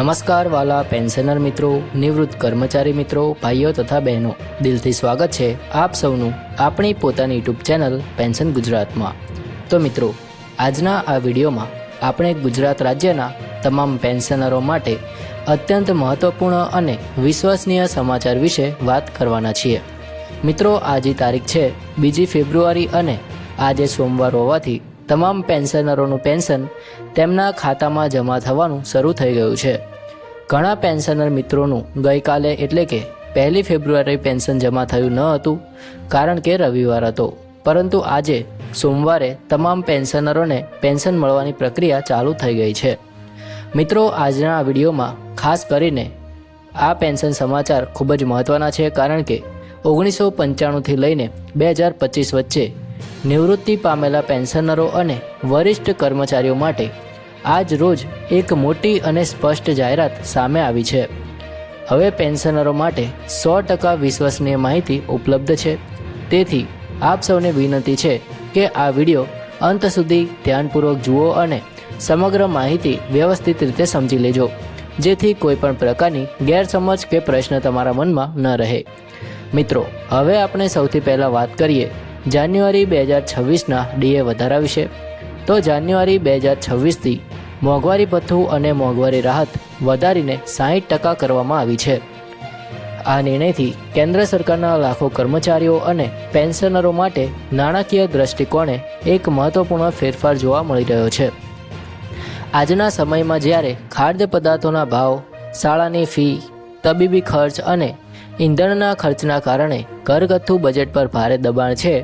નમસ્કાર વાલા પેન્શનર મિત્રો, નિવૃત્ત કર્મચારી મિત્રો, ભાઈઓ તથા બહેનો, દિલથી સ્વાગત છે આપ સૌનું આપણી પોતાની યુટ્યુબ ચેનલ પેન્શન ગુજરાતમાં। તો મિત્રો, આજના આ વિડીયોમાં આપણે ગુજરાત રાજ્યના તમામ પેન્શનરો માટે અત્યંત મહત્વપૂર્ણ અને વિશ્વસનીય સમાચાર વિશે વાત કરવાના છીએ। મિત્રો, આજે તારીખ છે 2 ફેબ્રુઆરી અને આજે સોમવાર હોવાથી તમામ પેન્શનરોનું પેન્શન તેમના ખાતામાં જમા થવાનું શરૂ થઈ ગયું છે। ઘણા પેન્શનર મિત્રોનું ગઈકાલે એટલે કે 1 ફેબ્રુઆરી પેન્શન જમા થયું ન હતું, કારણ કે રવિવાર હતો, પરંતુ આજે સોમવારે તમામ પેન્શનરોને પેન્શન મળવાની પ્રક્રિયા ચાલુ થઈ ગઈ છે। મિત્રો, આજના આ વિડીયોમાં ખાસ કરીને આ પેન્શન સમાચાર ખૂબ જ મહત્ત્વના છે, કારણ કે 1995થી લઈને 2025 વચ્ચે નિવૃત્તિ પામેલા પેન્શનરો અને વરિષ્ઠ કર્મચારીઓ માટે આજ રોજ એક મોટી અને સ્પષ્ટ જાહેરાત સામે આવી છે। હવે પેન્શનરો માટે 100% વિશ્વસનીય માહિતી ઉપલબ્ધ છે, તેથી આપ સૌને વિનંતી છે કે આ વિડીયો અંત સુધી ધ્યાનપૂર્વક જુઓ અને સમગ્ર માહિતી વ્યવસ્થિત રીતે સમજી લેજો, જેથી કોઈ પણ પ્રકારની ગેરસમજ કે પ્રશ્ન તમારા મનમાં ન રહે। મિત્રો, હવે આપણે સૌથી પહેલાં વાત કરીએ જાન્યુઆરી 2026ના ડીએ વધારા વિશે। તો જાન્યુઆરી 2026થી મોંઘવારી ભથ્થું અને મોંઘવારી રાહત વધારીને 60% કરવામાં આવી છે। આ નિર્ણયથી કેન્દ્ર સરકારના લાખો કર્મચારીઓ અને પેન્શનરો માટે નાણાકીય દૃષ્ટિકોણે એક મહત્વપૂર્ણ ફેરફાર જોવા મળી રહ્યો છે। આજના સમયમાં જ્યારે ખાદ્ય પદાર્થોના ભાવ, શાળાની ફી, તબીબી ખર્ચ અને ઈંધણના ખર્ચના કારણે ઘરગથ્થુ બજેટ પર ભારે દબાણ છે,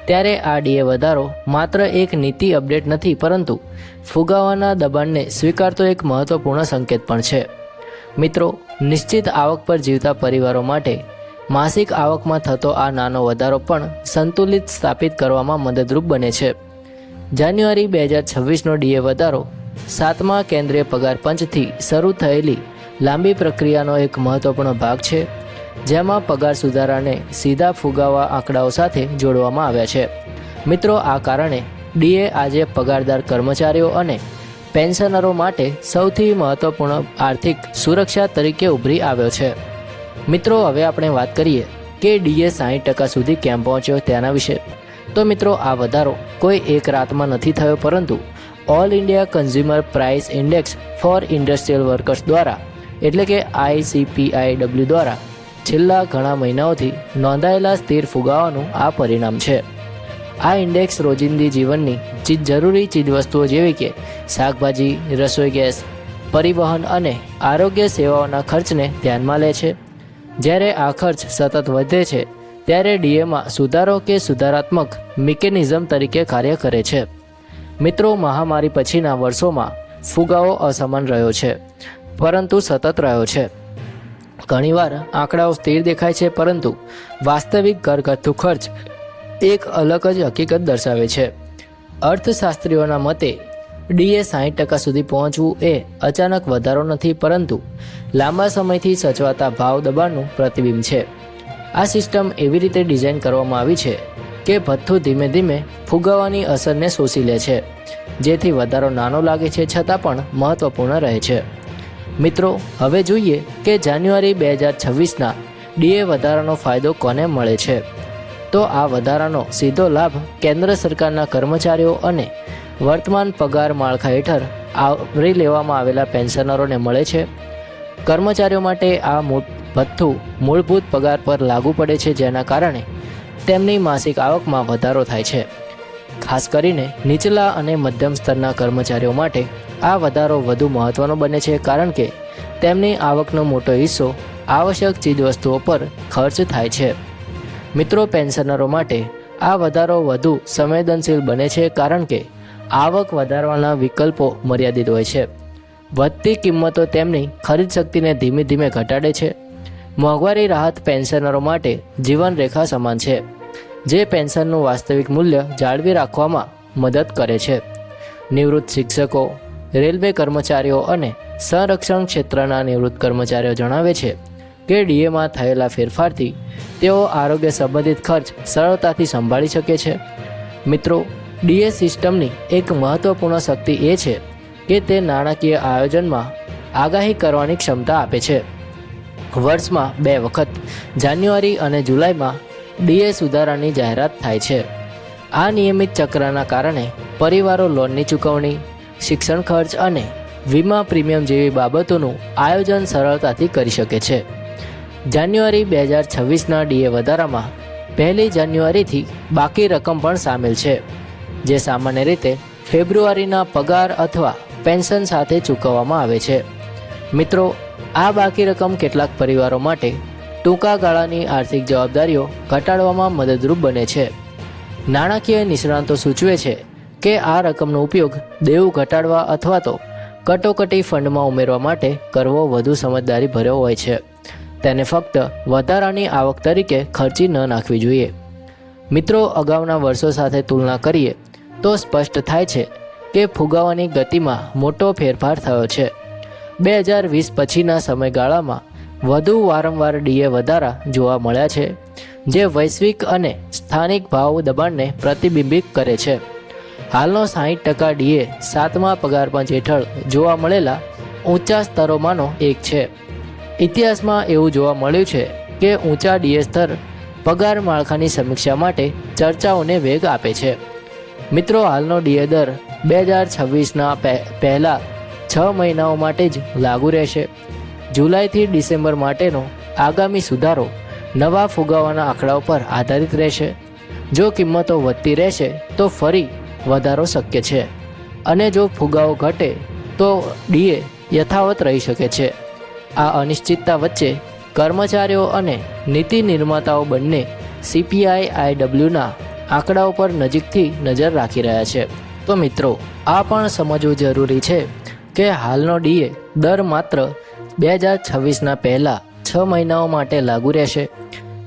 ત્યારે આ ડીએ વધારો માત્ર એક નીતિ અપડેટ નથી, પરંતુ ફુગાવાના દબાણને સ્વીકારતો એક મહત્વપૂર્ણ સંકેત પણ છે। મિત્રો, નિશ્ચિત આવક પર જીવતા પરિવારો માટે માસિક આવકમાં થતો આ નાનો વધારો પણ સંતુલિત સ્થાપિત કરવામાં મદદરૂપ બને છે। જાન્યુઆરી 2026નો ડીએ વધારો 7મા કેન્દ્રીય પગાર પંચથી શરૂ થયેલી લાંબી પ્રક્રિયાનો એક મહત્વપૂર્ણ ભાગ છે, જેમાં પગાર સુધારાને સીધા ફુગાવા આંકડાઓ સાથે જોડવામાં આવ્યા છે। મિત્રો, આ કારણે ડીએ આજે પગારદાર કર્મચારીઓ અને પેન્શનરો માટે સૌથી મહત્વપૂર્ણ આર્થિક સુરક્ષા તરીકે ઉભરી આવ્યો છે। મિત્રો, હવે આપણે વાત કરીએ કે ડીએ 60% સુધી કેમ પહોંચ્યો તેના વિશે। તો મિત્રો, આ વધારો કોઈ એક રાતમાં નથી થયો, પરંતુ all India consumer price index four industrial workers દ્વારા એટલે કે ICPIW દ્વારા છેલ્લા ઘણા મહિનાઓથી નોંધાયેલા સ્થિર ફુગાવાનું આ પરિણામ છે। આ ઇન્ડેક્સ રોજિંદી જીવનની જરૂરી ચીજવસ્તુઓ જેવી કે શાકભાજી, રસોઈ ગેસ, પરિવહન અને આરોગ્ય સેવાઓના ખર્ચને ધ્યાનમાં લે છે। જ્યારે આ ખર્ચ સતત વધે છે, ત્યારે ડીએમાં સુધારો કે સુધારાત્મક મિકેનિઝમ તરીકે કાર્ય કરે છે। મિત્રો, મહામારી પછીના વર્ષોમાં ફુગાવો અસમાન રહ્યો છે, પરંતુ સતત રહ્યો છે। ઘણીવાર આંકડાઓ સ્થિર દેખાય છે, પરંતુ વાસ્તવિક ઘરગથ્થુ ખર્ચ એક અલગ જ હકીકત દર્શાવે છે। અર્થશાસ્ત્રીઓના મતે ડીએ 60% સુધી પહોંચવું એ અચાનક વધારો નથી, પરંતુ લાંબા સમયથી સચવાતા ભાવ દબાણનું પ્રતિબિંબ છે। આ સિસ્ટમ એવી રીતે ડિઝાઇન કરવામાં આવી છે કે ભથ્થું ધીમે ધીમે ફુગાવાની અસરને શોષી લે છે, જેથી વધારો નાનો લાગે છે છતાં પણ મહત્વપૂર્ણ રહે છે। મિત્રો, હવે જોઈએ કે જાન્યુઆરી 2026ના ડીએ વધારાનો ફાયદો કોને મળે છે। તો આ વધારાનો સીધો લાભ કેન્દ્ર સરકારના કર્મચારીઓ અને વર્તમાન પગાર માળખા હેઠળ આવરી લેવામાં આવેલા પેન્શનરોને મળે છે। કર્મચારીઓ માટે આ ભથ્થું મૂળભૂત પગાર પર લાગુ પડે છે, જેના કારણે તેમની માસિક આવકમાં વધારો થાય છે। ખાસ કરીને નીચલા અને મધ્યમ સ્તરના કર્મચારીઓ માટે આ વધારો વધુ મહત્ત્વનો બને છે, કારણ કે તેમની આવકનો મોટો હિસ્સો આવશ્યક ચીજવસ્તુઓ પર ખર્ચ થાય છે। મિત્રો, પેન્શનરો માટે આ વધારો વધુ સંવેદનશીલ બને છે, કારણ કે આવક વધારવાના વિકલ્પો મર્યાદિત હોય છે। વધતી કિંમતો તેમની ખરીદ શક્તિને ધીમે ધીમે ઘટાડે છે। મોંઘવારી રાહત પેન્શનરો માટે જીવનરેખા સમાન છે, જે પેન્શનનું વાસ્તવિક મૂલ્ય જાળવી રાખવામાં મદદ કરે છે। નિવૃત્ત શિક્ષકો, રેલવે કર્મચારીઓ અને સંરક્ષણ ક્ષેત્રના નિવૃત્ત કર્મચારીઓ જણાવે છે કે ડીએમાં થયેલા ફેરફારથી તેઓ આરોગ્ય સંબંધિત ખર્ચ સરળતાથી સંભાળી શકે છે। મિત્રો, ડીએ સિસ્ટમની એક મહત્વપૂર્ણ શક્તિ એ છે કે તે નાણાકીય આયોજનમાં આગાહી કરવાની ક્ષમતા આપે છે. વર્ષમાં 2 વખત જાન્યુઆરી અને જુલાઈમાં ડીએ સુધારાની જાહેરાત થાય છે. આ નિયમિત ચક્રના કારણે પરિવારો લોનની ચૂકવણી, શિક્ષણ ખર્ચ અને વીમા પ્રીમિયમ જેવી બાબતોનું આયોજન સરળતાથી કરી શકે છે. જાન્યુઆરી 2026ના ડીએ વધારામાં 1 જાન્યુઆરીથી બાકી રકમ પણ સામેલ છે, જે સામાન્ય રીતે ફેબ્રુઆરીના પગાર અથવા પેન્શન સાથે ચૂકવવામાં આવે છે. મિત્રો, આ બાકી રકમ કેટલાક પરિવારો માટે ટૂંકા ગાળાની આર્થિક જવાબદારીઓ ઘટાડવામાં મદદરૂપ બને છે. નાણાકીય નિષ્ણાતો સૂચવે છે કે આ રકમનો ઉપયોગ દેવું ઘટાડવા અથવા તો કટોકટી ફંડમાં ઉમેરવા માટે કરવો વધુ સમજદારી ભર્યો હોય છે. તેને ફક્ત વધારાની આવક તરીકે ખર્ચી ન નાખવી જોઈએ. મિત્રો, અગાઉના વર્ષો સાથે તુલના કરીએ તો સ્પષ્ટ થાય છે કે ફુગાવાની ગતિમાં મોટો ફેરફાર થયો છે. 2020 પછીના સમયગાળામાં વધુ વારંવાર ડીએ વધારા જોવા મળ્યા છે, જે વૈશ્વિક અને સ્થાનિક ભાવ દબાણને પ્રતિબિંબિત કરે છે. હાલનો 60% ડીએ 7મા પગાર પંચ હેઠળ જોવા મળેલા ઊંચા સ્તરોમાંનો એક છે. ઇતિહાસમાં એવું જોવા મળ્યું છે કે ઊંચા ડીએ સ્તર પગાર માળખાની સમીક્ષા માટે ચર્ચાઓને વેગ આપે છે. મિત્રો, હાલનો ડીએ દર 2026ના પહેલા 6 મહિનાઓ માટે જ લાગુ રહેશે. જુલાઈથી ડિસેમ્બર માટેનો આગામી સુધારો નવા ફુગાવાના આંકડાઓ પર આધારિત રહેશે. જો કિંમતો વધતી રહેશે તો ફરી વધારો શક્ય છે, અને જો ફુગાવો ઘટે તો ડીએ યથાવત રહી શકે છે. આ અનિશ્ચિતતા વચ્ચે કર્મચારીઓ અને નીતિ નિર્માતાઓ બંને CPI-IWના આંકડાઓ પર નજીકથી નજર રાખી રહ્યા છે. તો મિત્રો, આ પણ સમજવું જરૂરી છે કે હાલનો ડીએ દર માત્ર 2026ના પહેલા 6 મહિનાઓ માટે લાગુ રહેશે.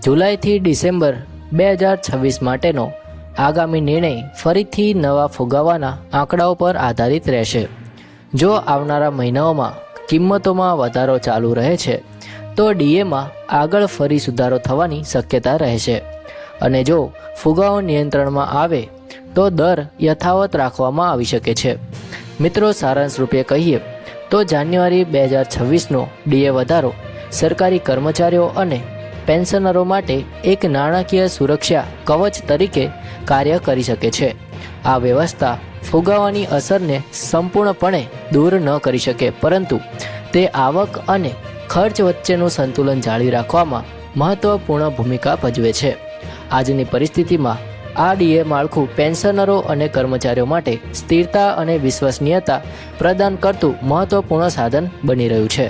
જુલાઈથી ડિસેમ્બર 2026 માટેનો આગામી નિર્ણય ફરીથી નવા ફુગાવાના આંકડાઓ પર આધારિત રહેશે. જો આવનારા મહિનાઓમાં કિંમતોમાં વધારો ચાલુ રહે છે તો ડીએમાં આગળ ફરી સુધારો થવાની શક્યતા રહેશે, અને જો ફુગાવો નિયંત્રણમાં આવે તો દર યથાવત રાખવામાં આવી શકે છે. મિત્રો, સારાંશ રૂપે કહીએ તો જાન્યુઆરી 2026નો ડીએ વધારો સરકારી કર્મચારીઓ અને પેન્શનરો માટે એક નાણાકીય સુરક્ષા કવચ તરીકે કાર્ય કરી શકે છે. આ વ્યવસ્થા ફુગાવાની અસરને સંપૂર્ણપણે દૂર ન કરી શકે, પરંતુ તે આવક અને ખર્ચ વચ્ચેનું સંતુલન જાળવી રાખવામાં મહત્વપૂર્ણ ભૂમિકા ભજવે છે. આજની પરિસ્થિતિમાં આ ડીએ માળખું પેન્શનરો અને કર્મચારીઓ માટે સ્થિરતા અને વિશ્વસનીયતા પ્રદાન કરતું મહત્વપૂર્ણ સાધન બની રહ્યું છે.